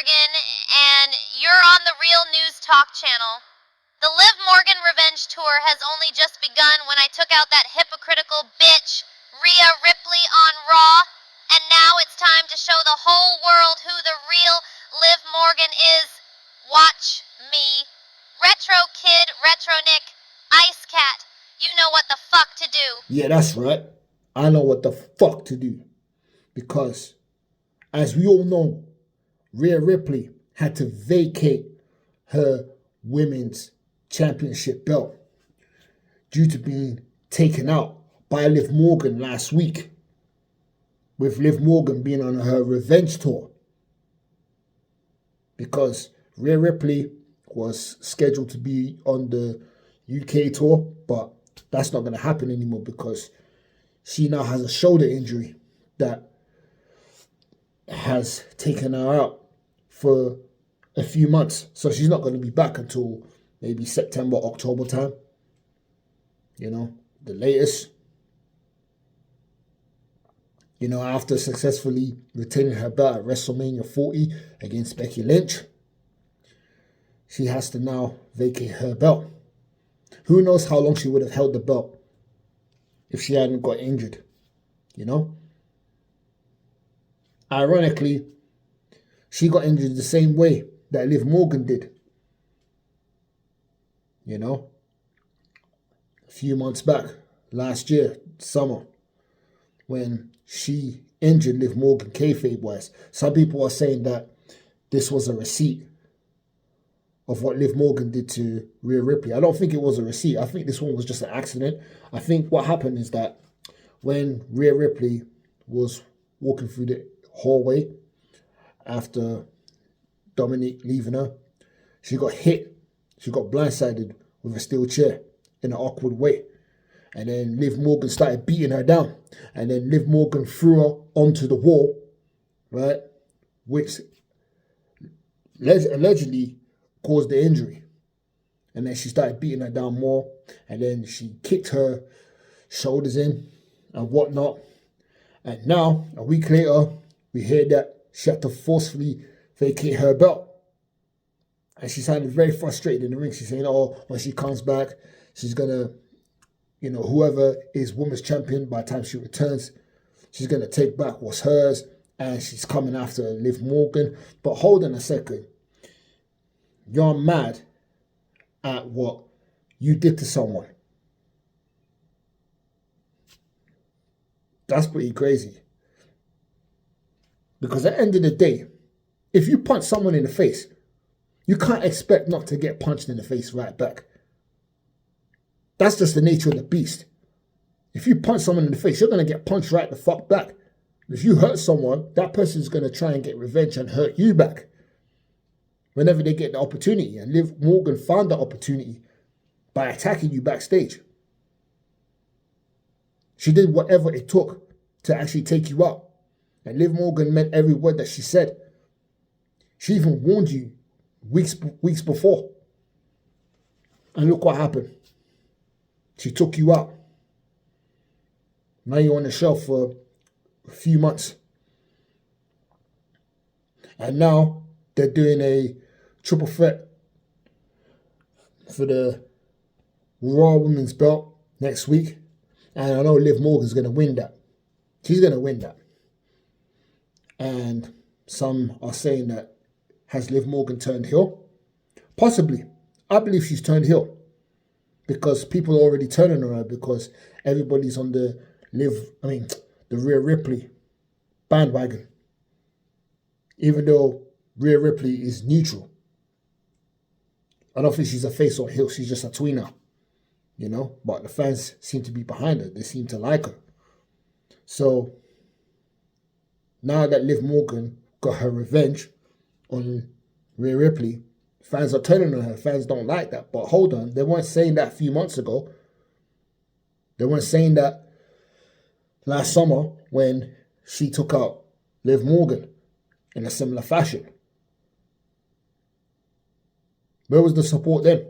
Morgan, and you're on the Real News Talk channel. The Liv Morgan Revenge Tour has only just begun when I took out that hypocritical bitch, Rhea Ripley, on Raw, and now it's time to show the whole world who the real Liv Morgan is. Watch me. Retro Kid, Retro Nick, Ice Cat, you know what the fuck to do. Yeah, that's right. I know what the fuck to do. Because, as we all know, Rhea Ripley had to vacate her women's championship belt due to being taken out by Liv Morgan last week, with Liv Morgan being on her revenge tour. Because Rhea Ripley was scheduled to be on the UK tour, but that's not going to happen anymore because she now has a shoulder injury that has taken her out for a few months. So she's not going to be back until maybe September, October time. You know, the latest. You know, after successfully retaining her belt at WrestleMania 40 against Becky Lynch, she has to now vacate her belt. Who knows how long she would have held the belt if she hadn't got injured, you know? Ironically, she got injured the same way that Liv Morgan did. You know? A few months back, last year, summer, when she injured Liv Morgan kayfabe-wise. Some people are saying that this was a receipt of what Liv Morgan did to Rhea Ripley. I don't think it was a receipt. I think this one was just an accident. I think what happened is that when Rhea Ripley was walking through the hallway after Dominic leaving her, she got hit. She got blindsided with a steel chair in an awkward way. And then Liv Morgan started beating her down. And then Liv Morgan threw her onto the wall, right? Which allegedly caused the injury. And then she started beating her down more. And then she kicked her shoulders in and whatnot. And now, a week later, we hear that she had to forcefully vacate her belt. And she sounded very frustrated in the ring. She's saying, oh, when she comes back, she's going to, you know, whoever is women's champion, by the time she returns, she's going to take back what's hers. And she's coming after Liv Morgan. But hold on a second. You're mad at what you did to someone. That's pretty crazy. Because at the end of the day, if you punch someone in the face, you can't expect not to get punched in the face right back. That's just the nature of the beast. If you punch someone in the face, you're going to get punched right the fuck back. If you hurt someone, that person's going to try and get revenge and hurt you back whenever they get the opportunity. And Liv Morgan found the opportunity by attacking you backstage. She did whatever it took to actually take you out. And Liv Morgan meant every word that she said. She even warned you weeks before. And look what happened. She took you out. Now you're on the shelf for a few months. And now they're doing a triple threat for the Raw Women's belt next week. And I know Liv Morgan's going to win that. She's going to win that. And some are saying that, has Liv Morgan turned heel? Possibly. I believe she's turned heel. Because people are already turning on her because everybody's on the Rhea Ripley bandwagon. Even though Rhea Ripley is neutral. I don't think she's a face or heel. She's just a tweener. You know? But the fans seem to be behind her. They seem to like her. So, now that Liv Morgan got her revenge on Rhea Ripley, fans are turning on her. Fans don't like that. But hold on. They weren't saying that a few months ago. They weren't saying that last summer when she took out Liv Morgan in a similar fashion. Where was the support then?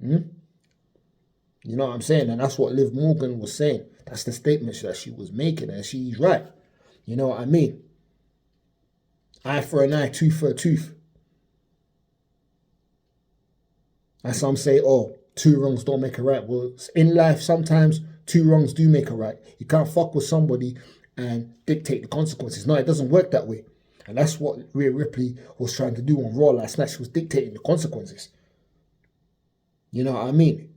You know what I'm saying? And that's what Liv Morgan was saying. That's the statement that she was making, and she's right. You know what I mean? Eye for an eye, tooth for a tooth. And some say, oh, two wrongs don't make a right. Well, in life, sometimes two wrongs do make a right. You can't fuck with somebody and dictate the consequences. No, it doesn't work that way. And that's what Rhea Ripley was trying to do on Raw last night. She was dictating the consequences. You know what I mean?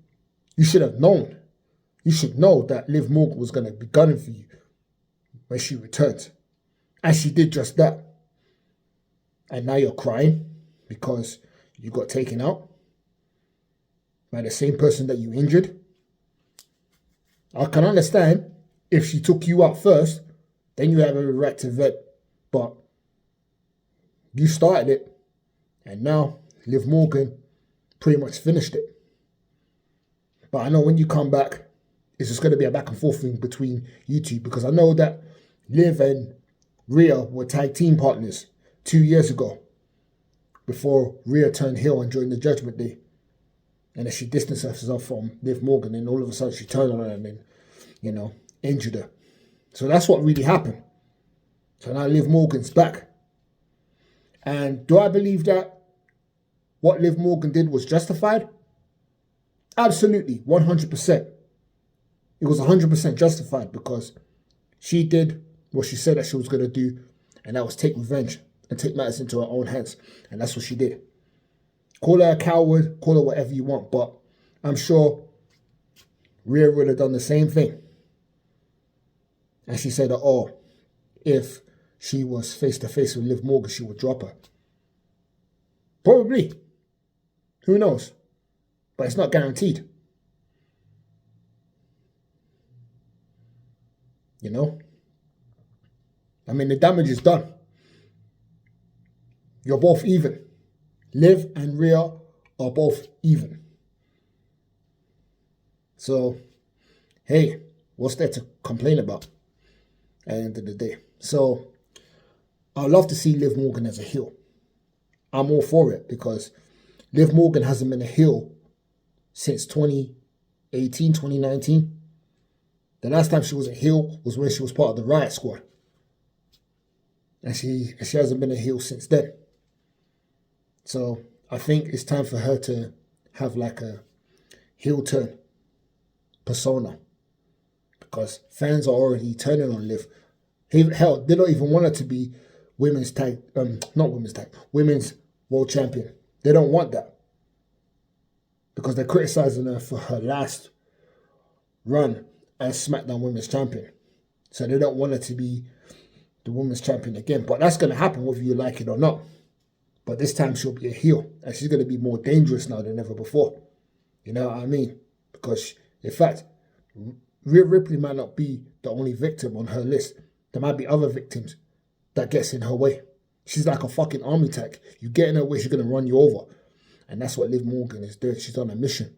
You should have known. You should know that Liv Morgan was going to be gunning for you when she returns. And she did just that. And now you're crying because you got taken out by the same person that you injured. I can understand if she took you out first, then you have every right to vent. But you started it, and now Liv Morgan pretty much finished it. But I know when you come back, it's just going to be a back and forth thing between you two, because I know that Liv and Rhea were tag team partners 2 years ago before Rhea turned heel and joined the Judgment Day. And then she distanced herself from Liv Morgan, and all of a sudden she turned on her and then, injured her. So that's what really happened. So now Liv Morgan's back. And do I believe that what Liv Morgan did was justified? Absolutely, 100%. It was 100% justified because she did what she said that she was going to do, and that was take revenge and take matters into her own hands. And that's what she did. Call her a coward, call her whatever you want, but I'm sure Rhea would have done the same thing. And she said that, if she was face to face with Liv Morgan, she would drop her. Probably. Who knows? But it's not guaranteed. I mean, the damage is done. You're both even. Liv and Rhea are both even. So, hey, what's there to complain about at the end of the day? So, I'd love to see Liv Morgan as a heel. I'm all for it because Liv Morgan hasn't been a heel since 2018, 2019. The last time she was a heel was when she was part of the Riot Squad. And she hasn't been a heel since then. So I think it's time for her to have like a heel turn persona, because fans are already turning on Liv. Hell, they don't even want her to be women's world champion. They don't want that because they're criticizing her for her last run as SmackDown Women's Champion. So they don't want her to be the Women's Champion again. But that's going to happen whether you like it or not. But this time she'll be a heel, and she's going to be more dangerous now than ever before. You know what I mean? Because, in fact, Rhea Ripley might not be the only victim on her list. There might be other victims that gets in her way. She's like a fucking army tank. You get in her way, she's going to run you over. And that's what Liv Morgan is doing. She's on a mission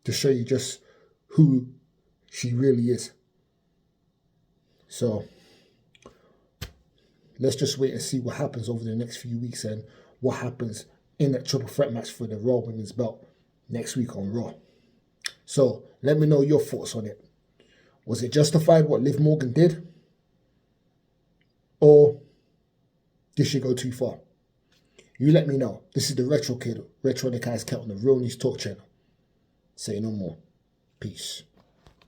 to show you just who she really is. So let's just wait and see what happens over the next few weeks and what happens in that triple threat match for the Raw Women's Belt next week on Raw. So let me know your thoughts on it. Was it justified what Liv Morgan did? Or did she go too far? You let me know. This is the Retro Kid, Retro the Guy's Cat on the Real News Talk channel. Say no more. Peace.